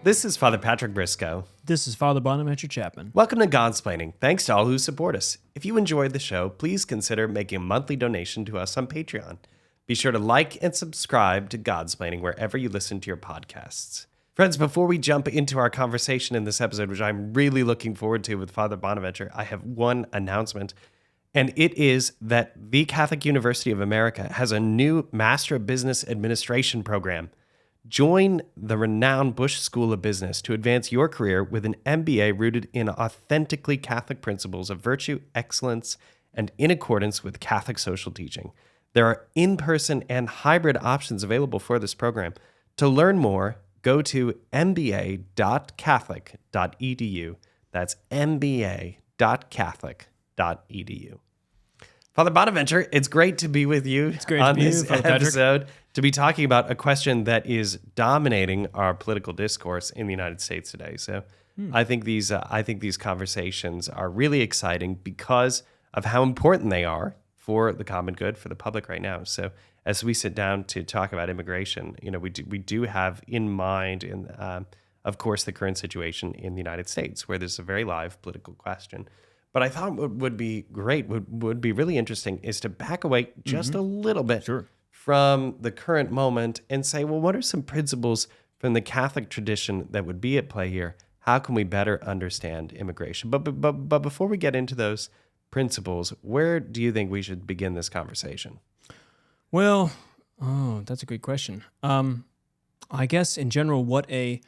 This is Father Patrick Briscoe. This is Father Bonaventure Chapman. Welcome to Godsplaining. Thanks to all who support us. If you enjoyed the show, please consider making a monthly donation to us on Patreon. Be sure to like and subscribe to Godsplaining wherever you listen to your podcasts. Friends, before we jump into our conversation in this episode, which I'm really looking forward to with Father Bonaventure, I have one announcement, and it is that the Catholic University of America has a new Master of Business Administration program. Join the renowned Busch School of Business to advance your career with an MBA rooted in authentically Catholic principles of virtue, excellence, and in accordance with Catholic social teaching. There are in-person and hybrid options available for this program. To learn more, go to MBA.CATHOLIC.EDU. That's MBA.CATHOLIC.EDU. Father Bonaventure, it's great to be with you on this episode to be talking about a question that is dominating our political discourse in the United States today. So I think these conversations are really exciting because of how important they are for the common good, for the public right now. So as we sit down to talk about immigration, we do have in mind, of course, the current situation in the United States, where there's a very live political question. But I thought what would be great, would be really interesting, is to back away just a little bit from the current moment and say, well, what are some principles from the Catholic tradition that would be at play here? How can we better understand immigration? But before we get into those principles, where do you think we should begin this conversation? Well, that's a good question. I guess in general, what is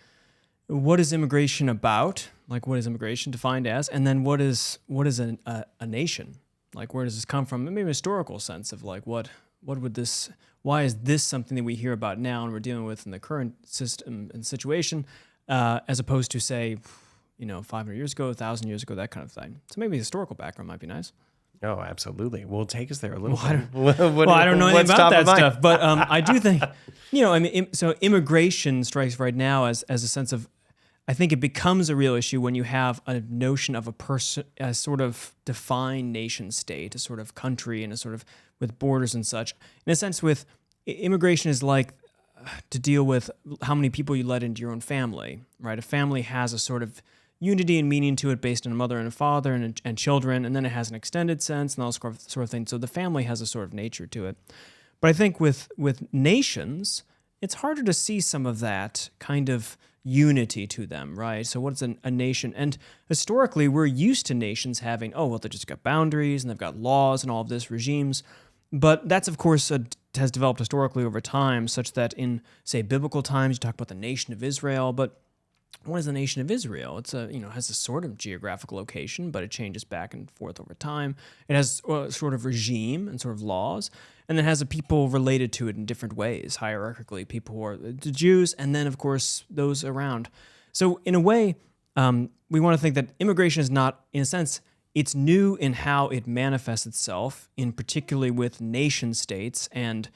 immigration about? Like, what is immigration defined as? And then what is a nation? Like, where does this come from? Maybe a historical sense of like, why is this something that we hear about now and we're dealing with in the current system and situation, as opposed to, say, 500 years ago, 1,000 years ago, that kind of thing. So maybe the historical background might be nice. Oh, absolutely. Well, take us there a little bit. I don't know anything about that stuff, but I do think, so immigration strikes right now as a sense of, I think it becomes a real issue when you have a notion of a sort of defined nation state, a sort of country, and a sort of with borders and such. In a sense, with immigration is like to deal with how many people you let into your own family, right? A family has a sort of unity and meaning to it based on a mother and a father and children, and then it has an extended sense and all sort of thing. So the family has a sort of nature to it. But I think with nations, it's harder to see some of that kind of unity to them, right? So what's a nation? And historically, we're used to nations having, they just got boundaries and they've got laws and all of this, regimes. But that's, of course, has developed historically over time, such that in, say, biblical times, you talk about the nation of Israel, but what is the nation of Israel? It's has a sort of geographical location, but it changes back and forth over time. It has a sort of regime and sort of laws, and it has a people related to it in different ways, hierarchically, people who are the Jews, and then, of course, those around. So in a way, we want to think that immigration is not, in a sense, it's new in how it manifests itself, in particularly with nation states and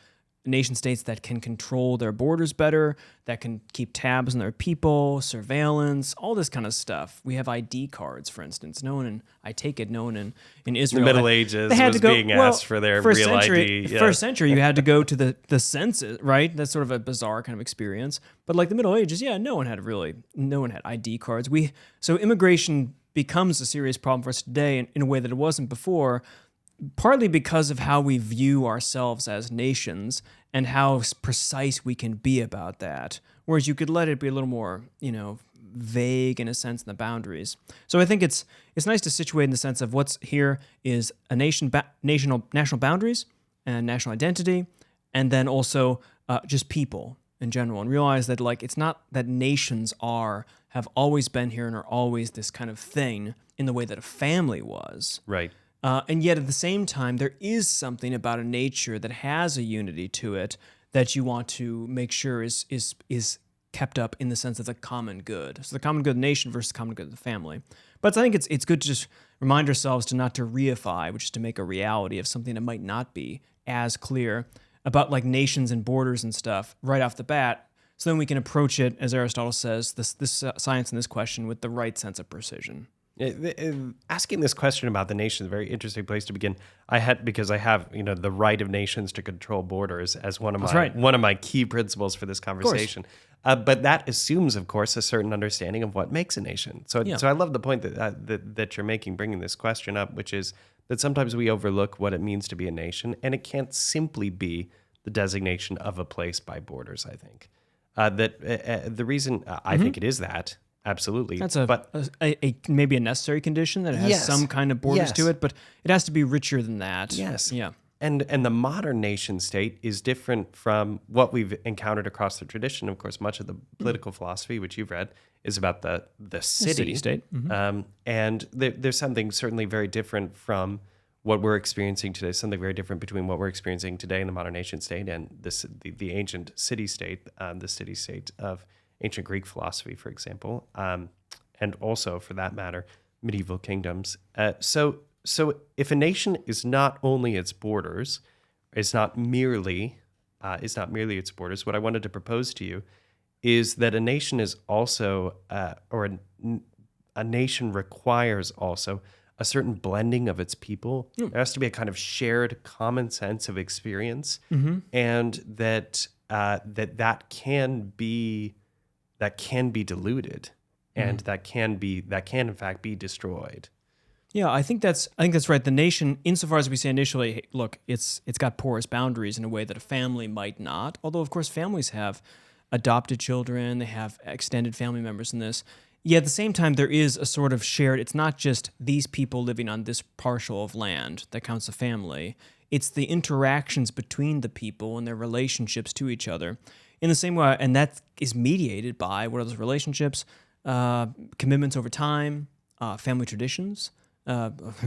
nation states that can control their borders better, that can keep tabs on their people, surveillance, all this kind of stuff. We have ID cards, for instance. No one in Israel. The Middle Ages was being asked for their real ID. Yeah. First century, you had to go to the census, right? That's sort of a bizarre kind of experience. But like the Middle Ages, no one had ID cards. So immigration becomes a serious problem for us today in a way that it wasn't before, partly because of how we view ourselves as nations and how precise we can be about that. Whereas you could let it be a little more, vague in a sense in the boundaries. So I think it's nice to situate in the sense of what's here is a national boundaries and national identity, and then also just people in general, and realize that it's not that nations have always been here and are always this kind of thing in the way that a family was. Right. And yet at the same time, there is something about a nature that has a unity to it that you want to make sure is kept up in the sense of the common good. So the common good of the nation versus the common good of the family. But I think it's good to just remind ourselves to not to reify, which is to make a reality of something that might not be as clear about like nations and borders and stuff right off the bat. So then we can approach it, as Aristotle says, this science and this question with the right sense of precision. Asking this question about the nation is a very interesting place to begin. Because I have the right of nations to control borders as one of my key principles for this conversation. But that assumes, of course, a certain understanding of what makes a nation. So I love the point that you're making, bringing this question up, which is that sometimes we overlook what it means to be a nation, and it can't simply be the designation of a place by borders, I think. The reason I think it is that, absolutely. That's maybe a necessary condition that it has some kind of borders to it, but it has to be richer than that. Yes. Yeah. And the modern nation state is different from what we've encountered across the tradition. Of course, much of the political philosophy, which you've read, is about the city state. and there's something certainly very different from what we're experiencing today. Something very different between what we're experiencing today in the modern nation state and the ancient city state, the city state of ancient Greek philosophy, for example, and also, for that matter, medieval kingdoms. So if a nation is not only its borders, is not merely its borders, what I wanted to propose to you is that a nation is also, a nation requires also a certain blending of its people. There has to be a kind of shared common sense of experience, and that can be diluted, and that can in fact be destroyed. Yeah, I think that's right. The nation, insofar as we say initially, hey, look, it's got porous boundaries in a way that a family might not. Although, of course, families have adopted children, they have extended family members in this. Yet at the same time, there is a sort of shared, it's not just these people living on this parcel of land that counts a family. It's the interactions between the people and their relationships to each other. In the same way, and that is mediated by what are those relationships? Commitments over time, family traditions,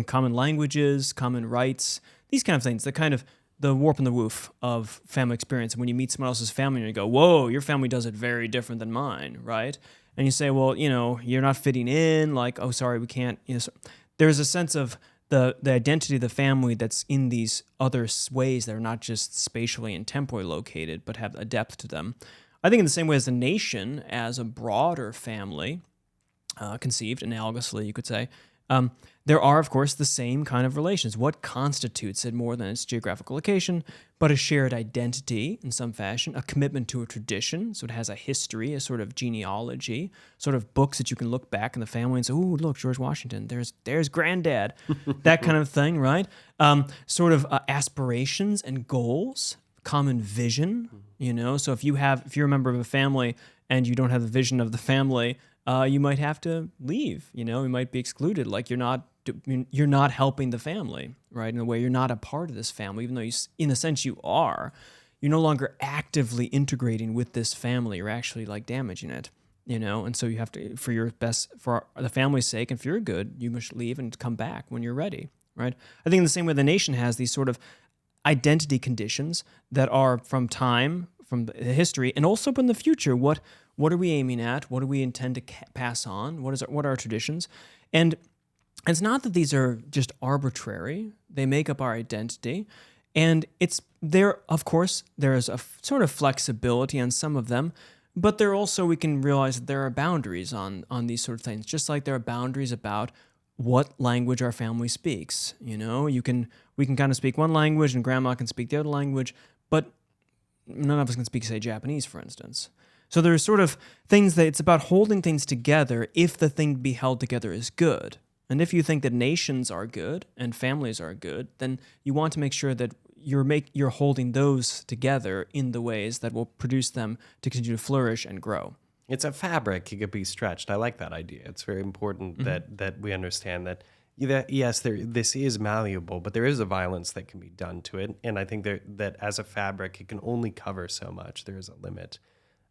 common languages, common rights, these kind of things, the warp and the woof of family experience. And when you meet someone else's family and you go, whoa, your family does it very different than mine, right? And you say, well, you're not fitting in, like, oh, sorry, we can't. So there's a sense of the identity of the family that's in these other ways that are not just spatially and temporally located, but have a depth to them. I think in the same way as the nation, as a broader family, conceived analogously, you could say, there are, of course, the same kind of relations. What constitutes it more than its geographical location, but a shared identity in some fashion, a commitment to a tradition, so it has a history, a sort of genealogy, sort of books that you can look back in the family and say, ooh, look, George Washington, there's granddad, that kind of thing, right? Sort of aspirations and goals, common vision, so if you're a member of a family and you don't have the vision of the family, you might have to leave, you might be excluded, like you're not helping the family, right? In a way, you're not a part of this family, even though in a sense you are. You're no longer actively integrating with this family. You're actually like damaging it, and so you have to, for the family's sake and for your good, you must leave and come back when you're ready, right? I think in the same way the nation has these sort of identity conditions that are from time, from the history, and also in the future. What are we aiming at? What do we intend to pass on? What are our traditions? And it's not that these are just arbitrary. They make up our identity. And of course, there is a sort of flexibility on some of them, but we can realize that there are boundaries on these sort of things, just like there are boundaries about what language our family speaks. We can kind of speak one language and grandma can speak the other language, but none of us can speak, say, Japanese, for instance. So there's sort of things that it's about holding things together if the thing to be held together is good. And if you think that nations are good and families are good, then you want to make sure that you're holding those together in the ways that will produce them to continue to flourish and grow. It's a fabric. It could be stretched. I like that idea. It's very important that we understand that, yes, this is malleable, but there is a violence that can be done to it. And I think that as a fabric, it can only cover so much. There is a limit.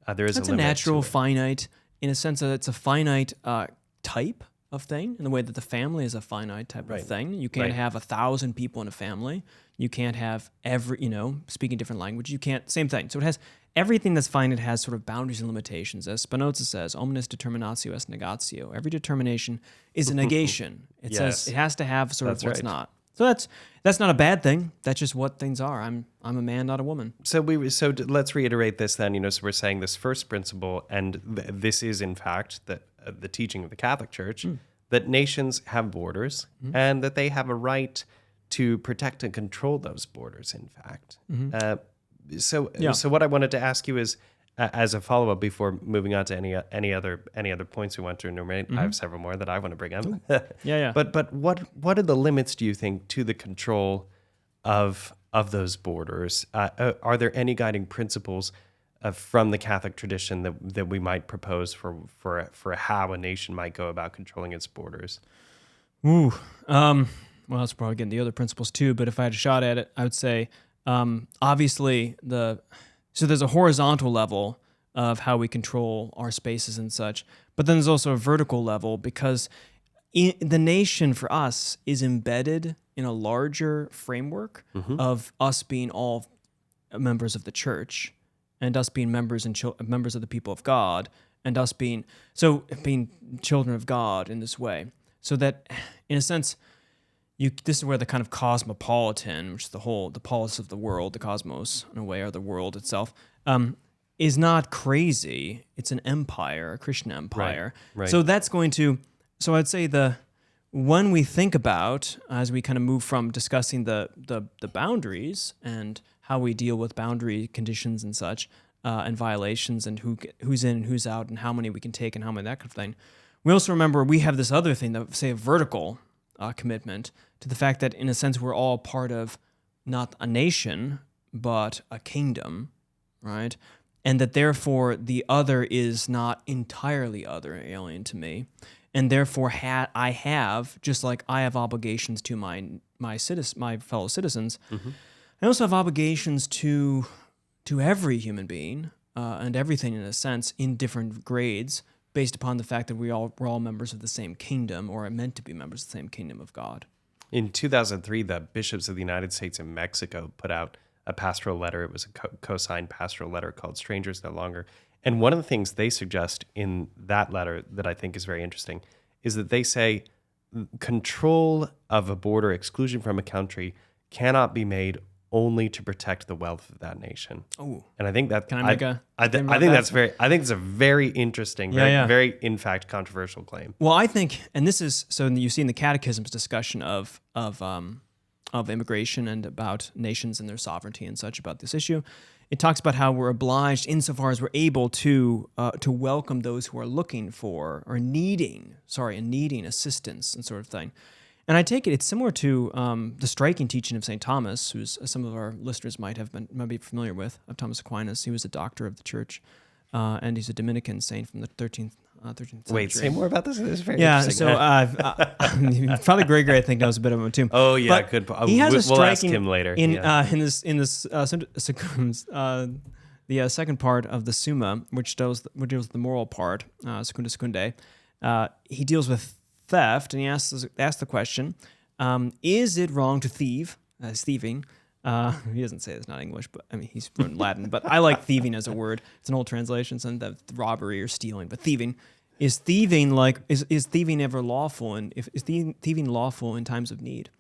That's a natural finite, in a sense that it's a finite type of thing, in the way that the family is a finite type of thing. You can't have 1,000 people in a family. You can't have speaking different language. You can't, same thing. So it has everything that's finite has sort of boundaries and limitations. As Spinoza says, omnis determinatio est negatio. Every determination is a negation. It says it has to have sort of what's not. So that's not a bad thing. That's just what things are. I'm a man, not a woman. So let's reiterate this then. So we're saying this first principle, and this is in fact the teaching of the Catholic Church, that nations have borders and that they have a right to protect and control those borders. In fact, so what I wanted to ask you is, as a follow-up before moving on to any other points we want to enumerate, I have several more that I want to bring up. Yeah. But what are the limits, do you think, to the control of those borders? Are there any guiding principles from the Catholic tradition that we might propose for how a nation might go about controlling its borders? Well, that's probably getting the other principles too. But if I had a shot at it, I would say, obviously, so there's a horizontal level of how we control our spaces and such, but then there's also a vertical level, because the nation for us is embedded in a larger framework of us being all members of the church, and us being members of the people of God, and us being children of God in this way. So that, in a sense, this is where the kind of cosmopolitan, which is the polis of the world, the cosmos in a way, or the world itself, is not crazy. It's an empire, a Christian empire. Right. So that's going to. So I'd say when we think about, as we kind of move from discussing the boundaries and how we deal with boundary conditions and such, and violations, and who's in and who's out, and how many we can take and how many, that kind of thing. We also remember we have this other thing, that say a vertical commitment to the fact that, in a sense, we're all part of not a nation but a kingdom, right? And that therefore the other is not entirely other, alien to me, and therefore I have, just like I have obligations to my fellow citizens, I also have obligations to every human being and everything, in a sense, in different grades, based upon the fact that we're all members of the same kingdom, or are meant to be members of the same kingdom of God. In 2003, the bishops of the United States and Mexico put out a pastoral letter. It was a co-signed pastoral letter called Strangers No Longer. And one of the things they suggest in that letter that I think is very interesting is that they say control of a border, exclusion from a country, cannot be made only to protect the wealth of that nation. Oh, and I think that can I make a? I think that's very. I think it's a very interesting, very in fact controversial claim. Well, I think, and this is so you see in the Catechism's discussion of immigration and about nations and their sovereignty and such about this issue. It talks about how we're obliged, insofar as we're able, to welcome those who are looking for or needing assistance and sort of thing. And I take it's similar to the striking teaching of St. Thomas, who's some of our listeners might be familiar with, of Thomas Aquinas. He was a doctor of the church, and he's a Dominican saint from the 13th century. Wait, say more about this. This is very interesting. So Father Gregory, I think, knows a bit about him too. Oh yeah, but good. He has a striking, we'll ask him later. The second part of the Summa, which deals with the moral part, Secunda Secundae, he deals with theft, and he asks the question: is it wrong to thieve? Thieving. He doesn't say it's not English, but I mean he's from Latin. But I like thieving as a word. It's an old translation, so that robbery or stealing. But thieving is thieving ever lawful? And is thieving lawful in times of need?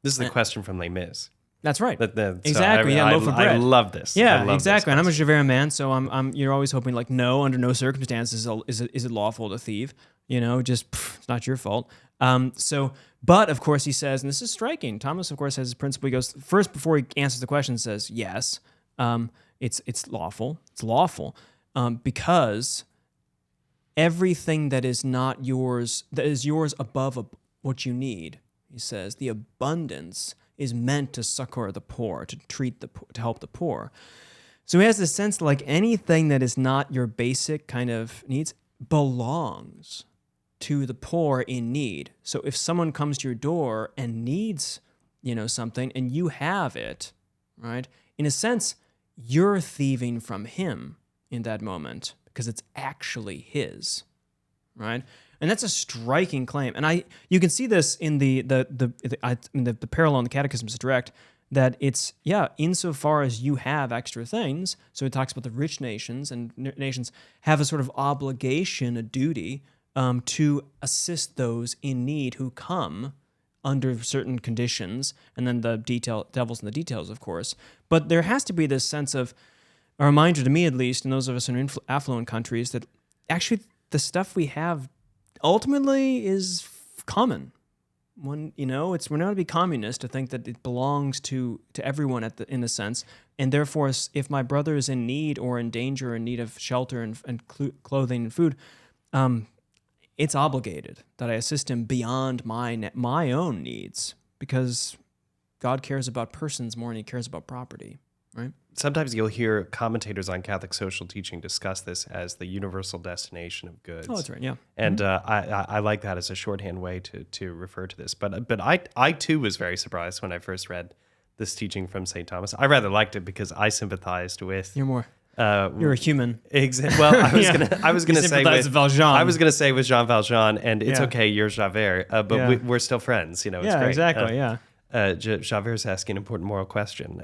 This is the question from Les Mis. That's right. Exactly. Loaf of bread. I love this. Yeah, exactly. And I'm a Javert man, so you're always hoping like, no, under no circumstances is it lawful to thieve. It's not your fault. But of course he says, and this is striking. Thomas, of course, has his principle. He goes first before he answers the question, says yes, it's lawful. It's lawful because everything that is not yours, that is yours above what you need. He says the abundance is meant to succor the poor, to help the poor. So he has this sense that like anything that is not your basic kind of needs belongs to the poor in need. So if someone comes to your door and needs, something, and you have it, right? In a sense, you're thieving from him in that moment because it's actually his, right? And that's a striking claim. And you can see this in the parallel in the Catechism is direct, that it's, insofar as you have extra things, so it talks about the rich nations, and nations have a sort of obligation, a duty, to assist those in need who come under certain conditions, and then the devil's in the details, of course. But there has to be this sense of, a reminder to me at least, and those of us in affluent countries, that actually the stuff we have ultimately is common. We're not to be communist to think that it belongs to everyone in the sense, And therefore, if my brother is in need or in danger, or in need of shelter and clothing and food, it's obligated that I assist him beyond my own needs, because God cares about persons more than he cares about property, right? Sometimes you'll hear commentators on Catholic social teaching discuss this as the universal destination of goods. Oh, that's right, yeah. And I like that as a shorthand way to refer to this. But I too was very surprised when I first read this teaching from St. Thomas. I rather liked it because I sympathized with... You're more... you're a human. Well, I was gonna say with Valjean. I was gonna say with Jean Valjean, and it's okay. You're Javert, but we're still friends. It's great. Exactly. Javert's asking an important moral question.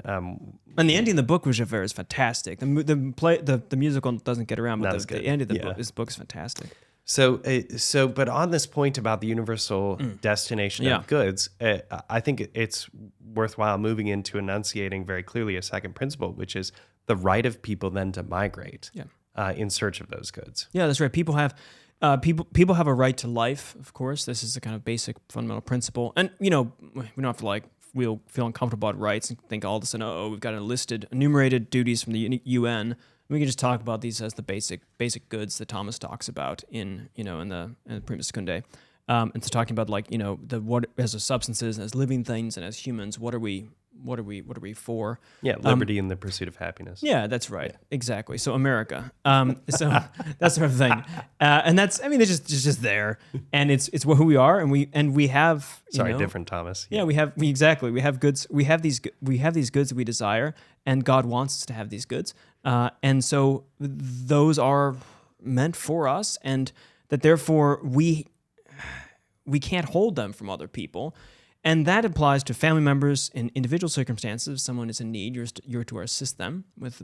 And the ending of the book with Javert is fantastic. The musical doesn't get around, but the end of this book is fantastic. So, but on this point about the universal destination of goods, I think it's worthwhile moving into enunciating very clearly a second principle, which is the right of people then to migrate in search of those goods. Yeah, that's right. People have a right to life, of course. This is a kind of basic fundamental principle. And, we don't have to we'll feel uncomfortable about rights and think all of a sudden, we've got enumerated duties from the UN. We can just talk about these as the basic goods that Thomas talks about in the Prima Secundae. And so talking about what as a substances, as living things, and as humans, what are we for? Yeah, liberty and the pursuit of happiness. Yeah, that's right. Yeah. Exactly. So America. So that sort of thing. And that's, it's just there, and it's who we are, and we have. Different Thomas. Yeah, we have goods. We have these goods that we desire, and God wants us to have these goods. And so those are meant for us, and that therefore we can't hold them from other people. And that applies to family members in individual circumstances. If someone is in need, you're to assist them with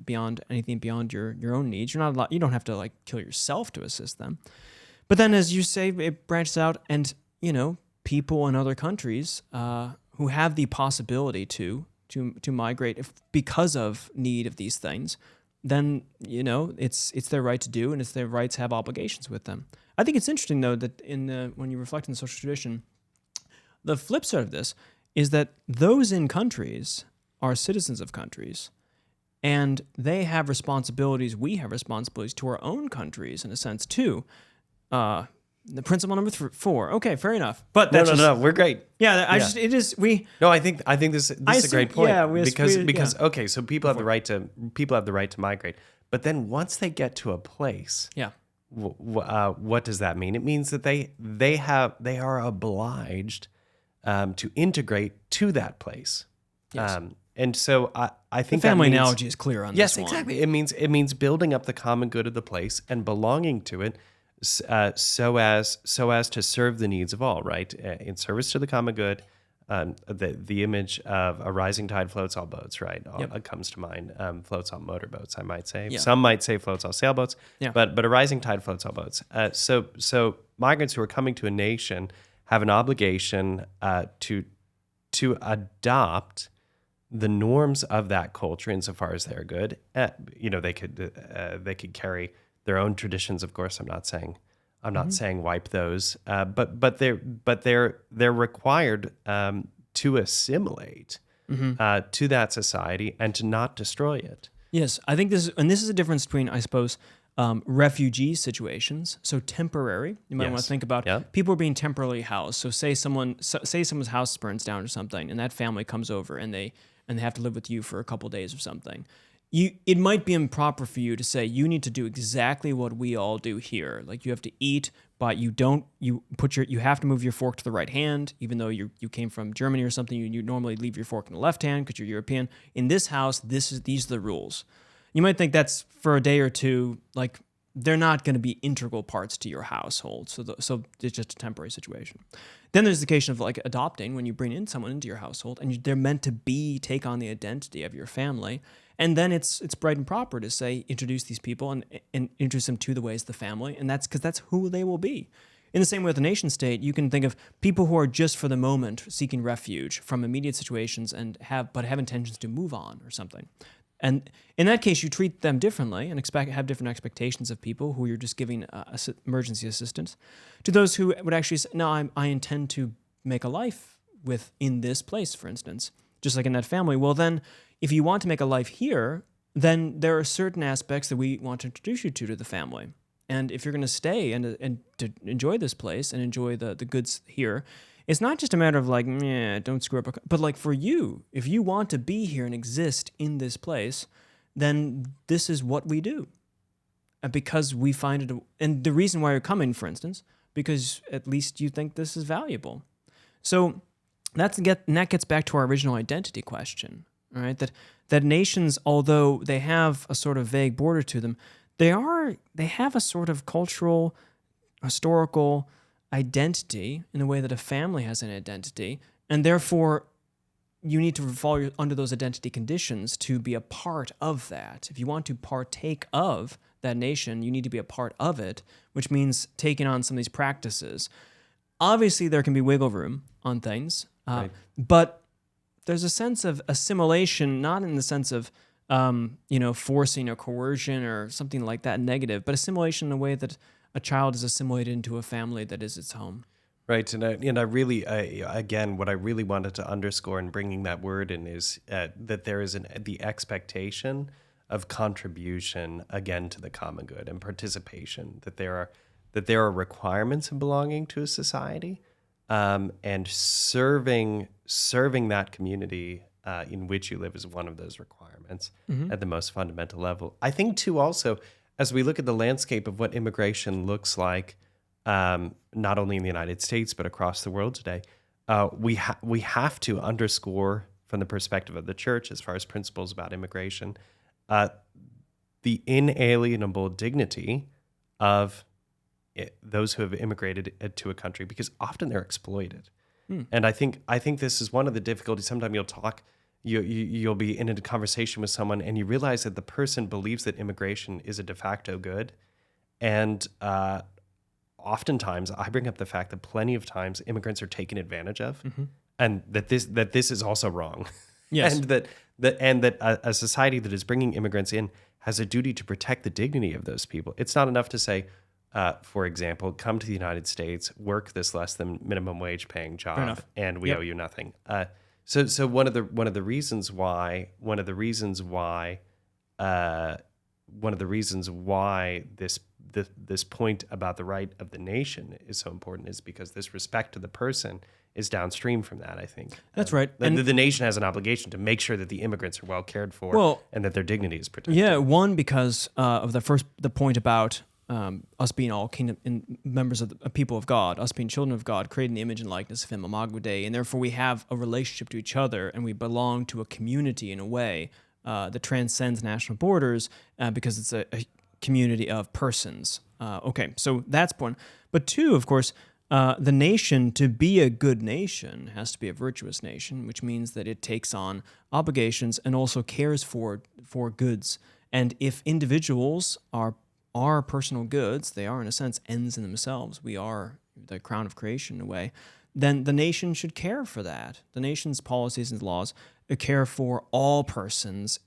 anything beyond your own needs. You don't have to kill yourself to assist them. But then, as you say, it branches out, and people in other countries who have the possibility to migrate because of need of these things, then it's their right to do, and it's their right to have obligations with them. I think it's interesting though that when you reflect on the social tradition, the flip side of this is that those in countries are citizens of countries, and they have responsibilities. We have responsibilities to our own countries in a sense too. The principle number 4. Okay, fair enough. But no, we're great. Yeah, I think this is a great point. Yeah, because okay, so people have the right to migrate, but then once they get to a place, what does that mean? It means that they are obliged to integrate to that place. Yes. And so I think the family analogy is clear on this one. Yes, exactly. It means building up the common good of the place and belonging to it, so as to serve the needs of all. Right, in service to the common good. The image of a rising tide floats all boats. Right, it comes to mind. Floats all motorboats, I might say. Yeah. Some might say floats all sailboats. Yeah. But a rising tide floats all boats. So migrants who are coming to a nation have an obligation to adopt the norms of that culture insofar as they're good. They could carry their own traditions. Of course, I'm not saying wipe those, but they're required to assimilate to that society and to not destroy it. Yes, I think this is a difference between, I suppose, refugee situations, so temporary. You might want to think about people are being temporarily housed. So say someone's house burns down or something, and that family comes over and they have to live with you for a couple days or something. It might be improper for you to say you need to do exactly what we all do here. Like you have to eat, but you have to move your fork to the right hand, even though you came from Germany or something. You normally leave your fork in the left hand because you're European. In this house, these are the rules. You might think that's for a day or two, like they're not going to be integral parts to your household. So it's just a temporary situation. Then there's the case of adopting, when you bring in someone into your household and they're meant to take on the identity of your family. And then it's right and proper to say, introduce these people and introduce them to the ways of the family. And that's because that's who they will be. In the same way with the nation state, you can think of people who are just for the moment seeking refuge from immediate situations and have intentions to move on or something. And in that case, you treat them differently and have different expectations of people who you're just giving emergency assistance to those who would actually say, no, I intend to make a life in this place, for instance, just like in that family. Well, then if you want to make a life here, then there are certain aspects that we want to introduce you to the family. And if you're going to stay and to enjoy this place and enjoy the goods here, it's not just a matter of like, don't screw up. But like for you, if you want to be here and exist in this place, then this is what we do. Because we find it, and the reason why you're coming, for instance, because at least you think this is valuable. So that gets back to our original identity question, right? That nations, although they have a sort of vague border to them, they have a sort of cultural, historical identity in the way that a family has an identity, and therefore you need to fall under those identity conditions to be a part of that. If you want to partake of that nation, you need to be a part of it, which means taking on some of these practices. Obviously, there can be wiggle room on things, right. But there's a sense of assimilation, not in the sense of forcing or coercion or something like that negative, but assimilation in a way that a child is assimilated into a family that is its home. Right, and I really, again, what I really wanted to underscore in bringing that word in is that there is the expectation of contribution again to the common good and participation. That there are requirements in belonging to a society, and serving that community in which you live is one of those requirements at the most fundamental level. I think too, also, as we look at the landscape of what immigration looks like, not only in the United States but across the world today, we have to underscore from the perspective of the church, as far as principles about immigration, the inalienable dignity of those who have immigrated to a country, because often they're exploited. And I think this is one of the difficulties. Sometimes you'll be in a conversation with someone and you realize that the person believes that immigration is a de facto good, and oftentimes I bring up the fact that plenty of times immigrants are taken advantage of, and that this is also wrong. Yes, and that a society that is bringing immigrants in has a duty to protect the dignity of those people. It's not enough to say, for example, come to the United States, work this less than minimum wage paying job, and we owe you nothing. So one of the reasons why this point about the right of the nation is so important is because this respect to the person is downstream from that, I think. That's right. And the nation has an obligation to make sure that the immigrants are well cared for and that their dignity is protected. Yeah, one, because of the point about us being all kingdom and members of the people of God, us being children of God, created in the image and likeness of Him, Imago Dei, and therefore we have a relationship to each other, and we belong to a community in a way that transcends national borders because it's a community of persons. Okay, so that's one. But two, of course, the nation, to be a good nation, has to be a virtuous nation, which means that it takes on obligations and also cares for goods. And if individuals are personal goods, they are in a sense ends in themselves. We are the crown of creation in a way. Then the nation should care for that. The nation's policies and laws care for all persons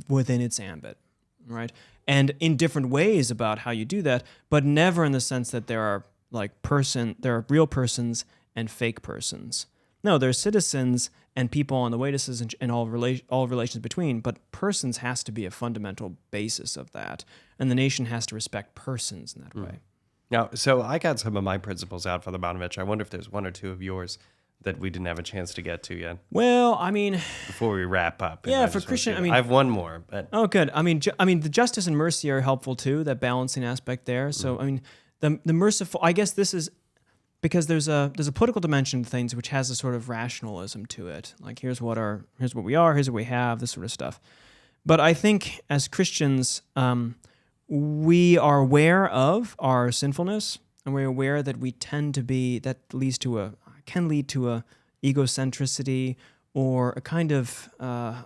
within its ambit, right? And in different ways about how you do that, but never in the sense that there are real persons and fake persons. No, there are citizens and people on the way to citizenship and all relations between, but persons has to be a fundamental basis of that, and the nation has to respect persons in that way. Now, so I got some of my principles out, Father Bonaventure. I wonder if there's one or two of yours that we didn't have a chance to get to yet. Well, I mean, before we wrap up. Yeah, for Christian, I have one more, but good. I mean, the justice and mercy are helpful too. That balancing aspect there. So, I mean, the merciful. I guess this is because there's a political dimension to things which has a sort of rationalism to it. Like here's what we are, here's what we have, this sort of stuff. But I think as Christians, we are aware of our sinfulness, and we're aware that we tend to be can lead to a egocentricity or a kind of a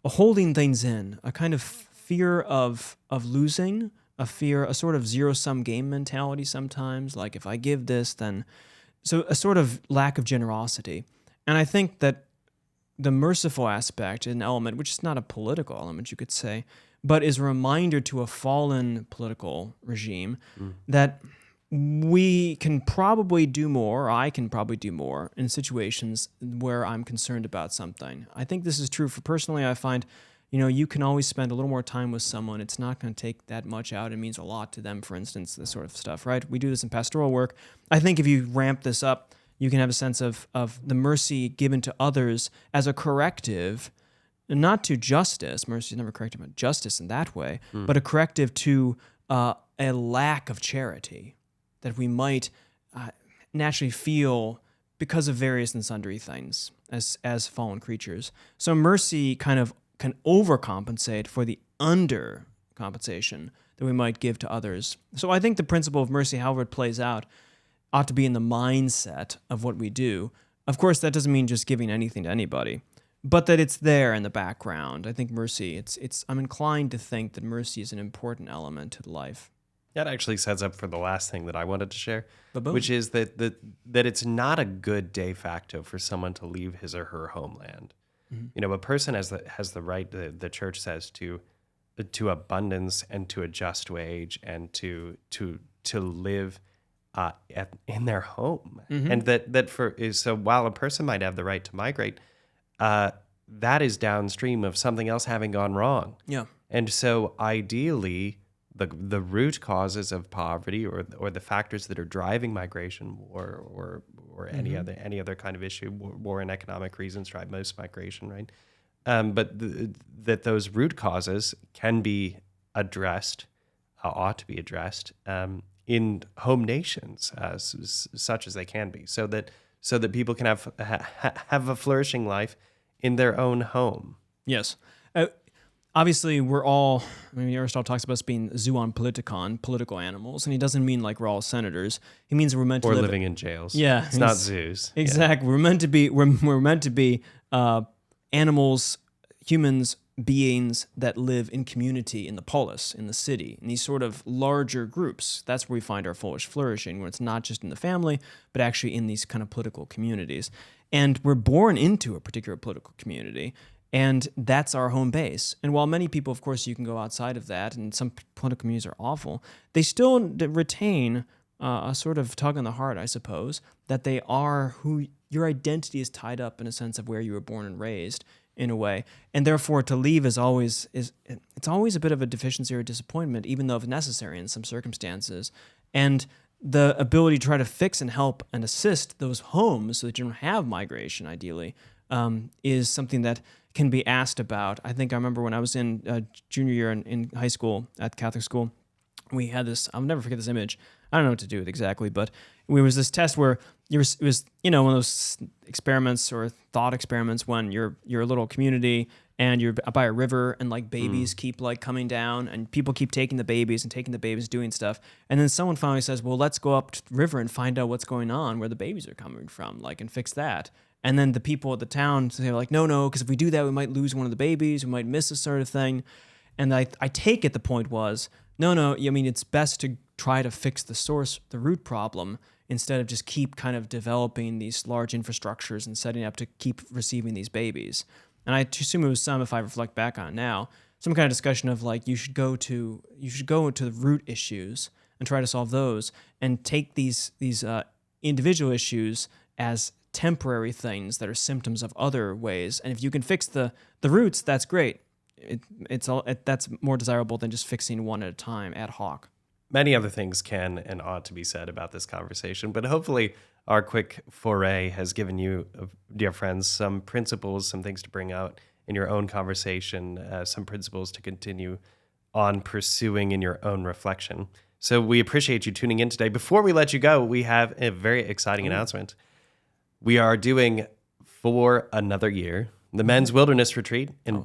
holding things in, a kind of fear of losing, a sort of zero-sum game mentality sometimes, like if I give this, then... So a sort of lack of generosity. And I think that the merciful aspect, an element, which is not a political element, you could say, but is a reminder to a fallen political regime that we can probably do more, or I can probably do more in situations where I'm concerned about something. I think this is true for personally. I find, you can always spend a little more time with someone. It's not going to take that much out. It means a lot to them, for instance, this sort of stuff, right? We do this in pastoral work. I think if you ramp this up, you can have a sense of the mercy given to others as a corrective, not to justice. Mercy is never corrective, but justice in that way, but a corrective to a lack of charity that we might naturally feel because of various and sundry things as fallen creatures. So mercy kind of can overcompensate for the undercompensation that we might give to others. So I think the principle of mercy, however it plays out, ought to be in the mindset of what we do. Of course, that doesn't mean just giving anything to anybody, but that it's there in the background. I think mercy, I'm inclined to think that mercy is an important element to life. That actually sets up for the last thing that I wanted to share, which is that it's not a good de facto for someone to leave his or her homeland. Mm-hmm. A person has the right, the church says, to abundance and to a just wage and to live in their home. Mm-hmm. And so while a person might have the right to migrate, that is downstream of something else having gone wrong. Yeah. And so ideally, the root causes of poverty or the factors that are driving migration, or any other kind of issue, war and economic reasons drive most migration, right? But that those root causes can be addressed, ought to be addressed in home nations, such as they can be, so that people can have a flourishing life in their own home. Yes. Obviously, Aristotle talks about us being zoon politikon, political animals, and he doesn't mean like we're all senators. He means we're meant to live living in jails. Yeah, it's not zoos. Exactly. Yeah. We're meant to be animals, humans, beings that live in community in the polis, in the city, in these sort of larger groups. That's where we find our fullest flourishing, when it's not just in the family, but actually in these kind of political communities. And we're born into a particular political community. And that's our home base. And while many people, of course, you can go outside of that, and some political communities are awful, they still retain a sort of tug on the heart, I suppose, that they are who your identity is tied up in a sense of where you were born and raised, in a way. And therefore, to leave it's always a bit of a deficiency or a disappointment, even though it's necessary in some circumstances. And the ability to try to fix and help and assist those homes so that you don't have migration, ideally, is something that can be asked about. I think I remember when I was in junior year in high school at Catholic school, we had this, I'll never forget this image. I don't know what to do with exactly, but it was this test where it was one of those experiments or thought experiments when you're a little community and you're by a river and like babies keep like coming down and people keep taking the babies doing stuff. And then someone finally says, well, let's go up to the river and find out what's going on, where the babies are coming from, like, and fix that. And then the people at the town say like, no, because if we do that, we might lose one of the babies, we might miss this sort of thing. And I take it the point was, no, I mean, it's best to try to fix the source, the root problem, instead of just keep kind of developing these large infrastructures and setting up to keep receiving these babies. And I assume it was if I reflect back on it now, some kind of discussion of like, you should go to the root issues and try to solve those, and take these individual issues as temporary things that are symptoms of other ways. And if you can fix the roots, that's great. That's more desirable than just fixing one at a time ad hoc. Many other things can and ought to be said about this conversation, but hopefully our quick foray has given you, dear friends, some principles, some things to bring out in your own conversation, some principles to continue on pursuing in your own reflection. So we appreciate you tuning in today. Before we let you go, we have a very exciting announcement. We are doing, for another year, the Men's Wilderness Retreat in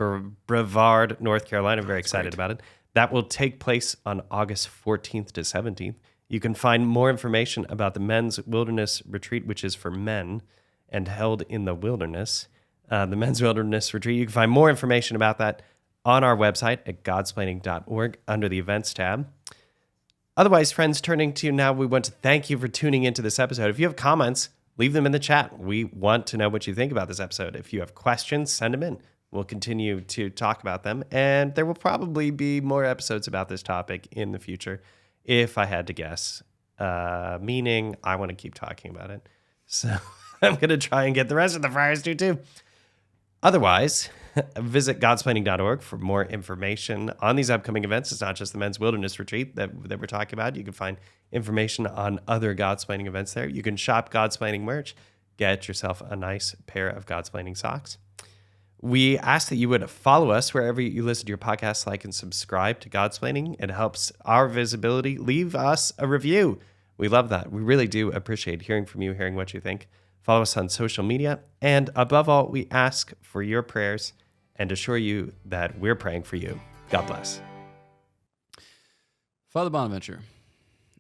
Brevard, North Carolina. I'm very excited about it. That will take place on August 14th to 17th. You can find more information about the Men's Wilderness Retreat, which is for men and held in the wilderness. The Men's Wilderness Retreat, you can find more information about that on our website at Godsplaining.org under the Events tab. Otherwise, friends, turning to you now, we want to thank you for tuning into this episode. If you have comments, leave them in the chat. We want to know what you think about this episode. If you have questions, send them in. We'll continue to talk about them, and there will probably be more episodes about this topic in the future, if I had to guess. meaning I want to keep talking about it. So I'm going to try and get the rest of the Friars to too. Otherwise, visit Godsplaining.org for more information on these upcoming events. It's not just the Men's Wilderness Retreat that we're talking about. You can find information on other Godsplaining events there. You can shop Godsplaining merch. Get yourself a nice pair of Godsplaining socks. We ask that you would follow us wherever you listen to your podcasts, like and subscribe to Godsplaining. It helps our visibility. Leave us a review. We love that. We really do appreciate hearing from you, hearing what you think. Follow us on social media. And above all, we ask for your prayers and assure you that we're praying for you. God bless. Father Bonaventure,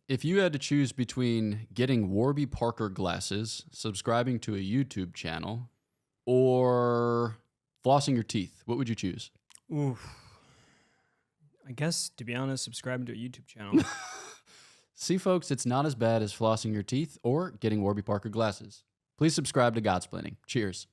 if you had to choose between getting Warby Parker glasses, subscribing to a YouTube channel, or flossing your teeth, what would you choose? Oof. I guess, to be honest, subscribing to a YouTube channel. See, folks, it's not as bad as flossing your teeth or getting Warby Parker glasses. Please subscribe to Godsplaining. Cheers.